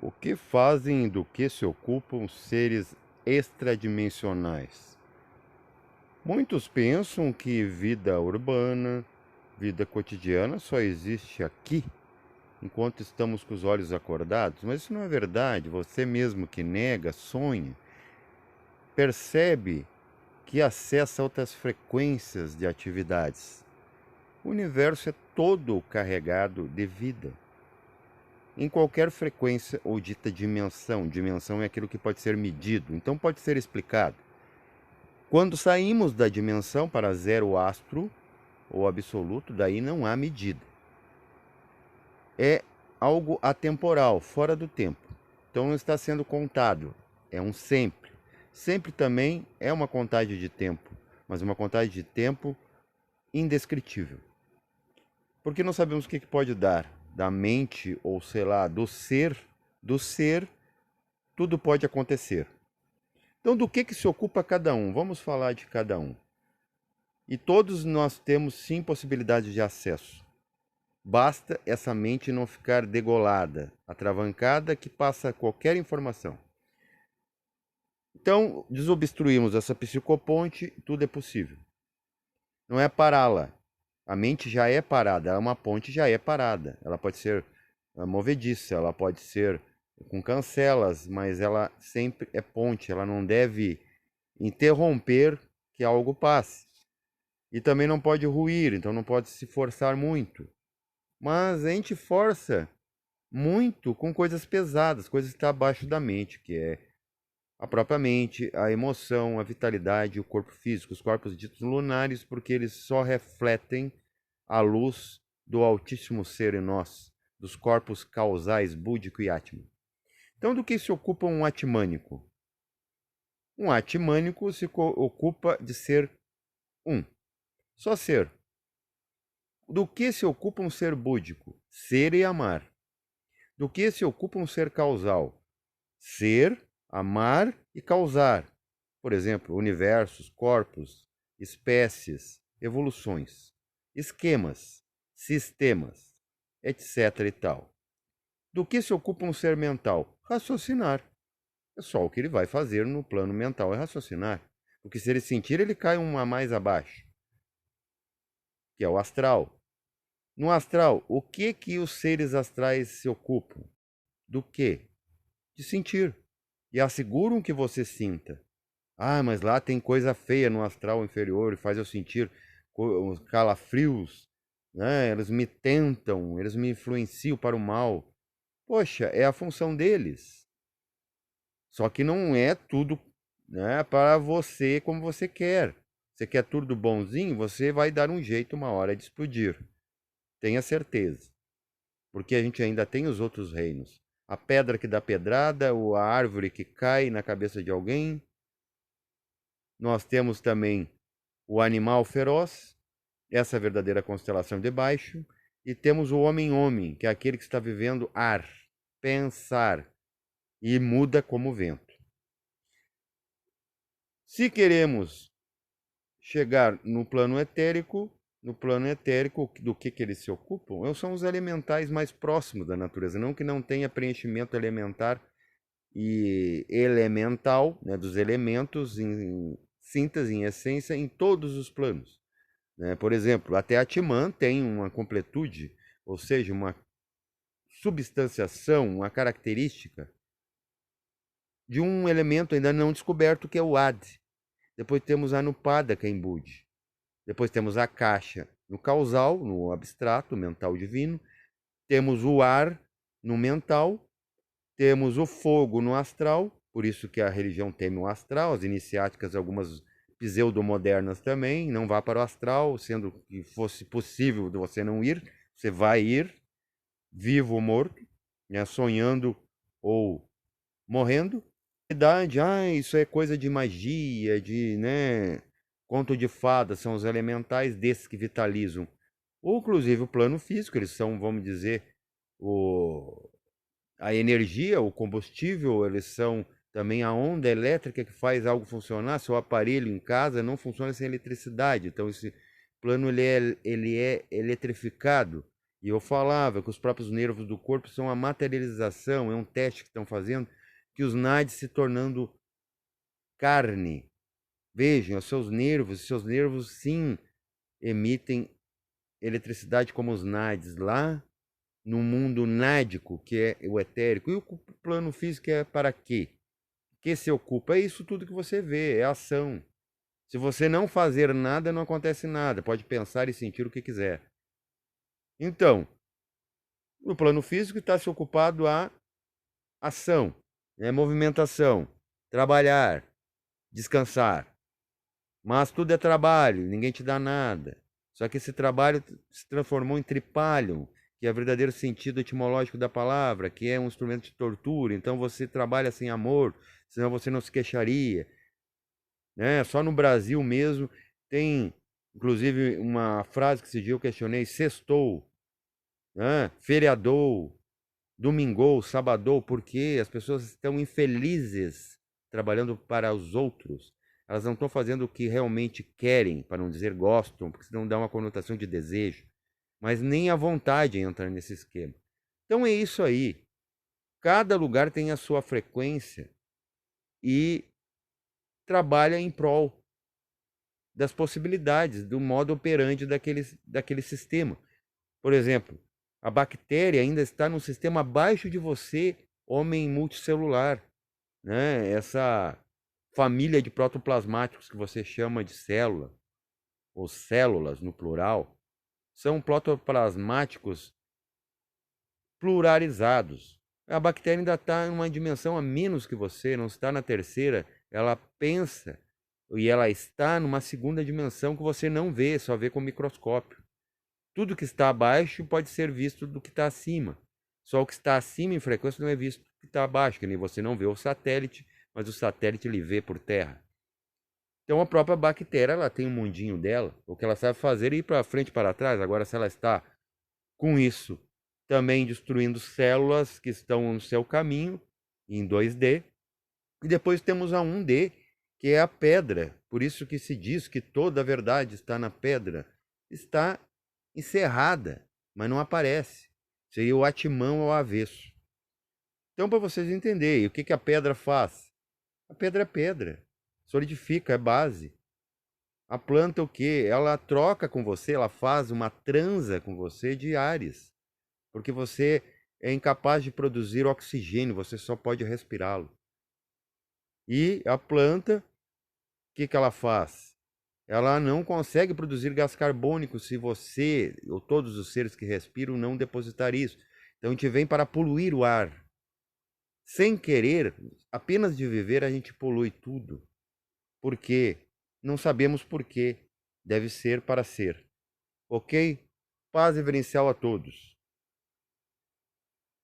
O que fazem e do que se ocupam seres extradimensionais? Muitos pensam que vida urbana, vida cotidiana só existe aqui, enquanto estamos com os olhos acordados, mas isso não é verdade. Você mesmo que nega, sonha, percebe que acessa outras frequências de atividades. O universo é todo carregado de vida. Em qualquer frequência ou dita dimensão. Dimensão é aquilo que pode ser medido, então pode ser explicado. Quando saímos da dimensão para zero astro ou absoluto, daí não há medida. É algo atemporal, fora do tempo. Então não está sendo contado, é um sempre. Sempre também é uma contagem de tempo, mas uma contagem de tempo indescritível. Porque não sabemos o que pode dar da mente, ou sei lá, do ser, tudo pode acontecer. Então, do que se ocupa cada um? Vamos falar de cada um. E todos nós temos sim possibilidades de acesso. Basta essa mente não ficar degolada, atravancada, que passa qualquer informação. Então, desobstruímos essa psicoponte, tudo é possível. Não é pará-la. A mente já é parada, uma ponte já é parada. Ela pode ser movediça, ela pode ser com cancelas, mas ela sempre é ponte, ela não deve interromper que algo passe. E também não pode ruir, então não pode se forçar muito. Mas a gente força muito com coisas pesadas, coisas que estão abaixo da mente, que é a própria mente, a emoção, a vitalidade, o corpo físico, os corpos ditos lunares, porque eles só refletem a luz do Altíssimo Ser em nós, dos corpos causais búdico e átmico. Então, do que se ocupa um atmânico? Um atmânico se ocupa de ser um, só ser. Do que se ocupa um ser búdico? Ser e amar. Do que se ocupa um ser causal? Ser, amar e causar. Por exemplo, universos, corpos, espécies, evoluções, esquemas, sistemas, etc. e tal. Do que se ocupa um ser mental? Raciocinar. É só o que ele vai fazer no plano mental, é raciocinar. Porque se ele sentir, ele cai uma mais abaixo, que é o astral. No astral, o que os seres astrais se ocupam? Do quê? De sentir. E asseguram que você sinta. Ah, mas lá tem coisa feia no astral inferior e faz eu sentir os calafrios, né? Eles me tentam, eles me influenciam para o mal. Poxa, é a função deles. Só que não é tudo, né, para você como você quer. Você quer tudo bonzinho, você vai dar um jeito uma hora de explodir. Tenha certeza. Porque a gente ainda tem os outros reinos. A pedra que dá pedrada, ou a árvore que cai na cabeça de alguém. Nós temos também o animal feroz, essa verdadeira constelação de baixo. E temos o homem-homem, que é aquele que está vivendo ar, pensar, e muda como vento. Se queremos chegar no plano etérico, do que eles se ocupam? São os elementais mais próximos da natureza, não que não tenha preenchimento elementar e elemental, né, dos elementos em síntese, em essência, em todos os planos. Né? Por exemplo, até a Atman tem uma completude, ou seja, uma substanciação, uma característica de um elemento ainda não descoberto, que é o Ad. Depois temos a Anupada, em Budi. Depois temos a caixa no causal, no abstrato, mental divino. Temos o ar no mental. Temos o fogo no astral, por isso que a religião teme o astral, as iniciáticas, algumas pseudomodernas também, não vá para o astral, sendo que fosse possível de você não ir, você vai ir, vivo ou morto, né, sonhando ou morrendo. Verdade, isso é coisa de magia, de, né, conto de fadas, são os elementais desses que vitalizam. Ou, inclusive, o plano físico, eles são, vamos dizer, a energia, o combustível, eles são também a onda elétrica que faz algo funcionar. Seu aparelho em casa não funciona sem eletricidade. Então, esse plano ele é eletrificado. E eu falava que os próprios nervos do corpo são a materialização, é um teste que estão fazendo, que os nadis se tornando carne. Vejam, os seus nervos sim emitem eletricidade como os nadis lá no mundo nádico, que é o etérico. E o plano físico é para quê? Que se ocupa? É isso tudo que você vê, é ação. Se você não fazer nada, não acontece nada. Pode pensar e sentir o que quiser. Então, no plano físico está se ocupado a ação, né? Movimentação, trabalhar, descansar. Mas tudo é trabalho, ninguém te dá nada. Só que esse trabalho se transformou em tripalium, que é o verdadeiro sentido etimológico da palavra, que é um instrumento de tortura. Então você trabalha sem amor, senão você não se queixaria, né? Só no Brasil mesmo tem, inclusive, uma frase que esse dia eu questionei: sextou, né? Feriadou, domingou, sabadou, porque as pessoas estão infelizes trabalhando para os outros. Elas não estão fazendo o que realmente querem, para não dizer gostam, porque senão dá uma conotação de desejo. Mas nem a vontade entra nesse esquema. Então é isso aí. Cada lugar tem a sua frequência e trabalha em prol das possibilidades, do modo operandi daquele sistema. Por exemplo, a bactéria ainda está num sistema abaixo de você, homem multicelular, né? Essa família de protoplasmáticos que você chama de célula, ou células no plural, são protoplasmáticos pluralizados. A bactéria ainda está em uma dimensão a menos que você, não está na terceira, ela pensa e ela está numa segunda dimensão que você não vê, só vê com microscópio. Tudo que está abaixo pode ser visto do que está acima. Só o que está acima em frequência não é visto do que está abaixo, que nem você não vê o satélite, mas o satélite lhe vê por terra. Então a própria bactéria, ela tem um mundinho dela, o que ela sabe fazer é ir para frente e para trás. Agora, se ela está com isso também destruindo células que estão no seu caminho, em 2D, e depois temos a 1D, que é a pedra. Por isso que se diz que toda a verdade está na pedra. Está encerrada, mas não aparece. Seria o Atmão ao avesso. Então, para vocês entenderem, o que a pedra faz? A pedra é pedra, solidifica, é base. A planta o quê? Ela troca com você, ela faz uma transa com você de ares, porque você é incapaz de produzir oxigênio, você só pode respirá-lo. E a planta, o que ela faz? Ela não consegue produzir gás carbônico se você, ou todos os seres que respiram, não depositar isso. Então a gente vem para poluir o ar. Sem querer, apenas de viver, a gente polui tudo. Por quê? Não sabemos por quê. Deve ser para ser. Ok? Paz reverencial a todos.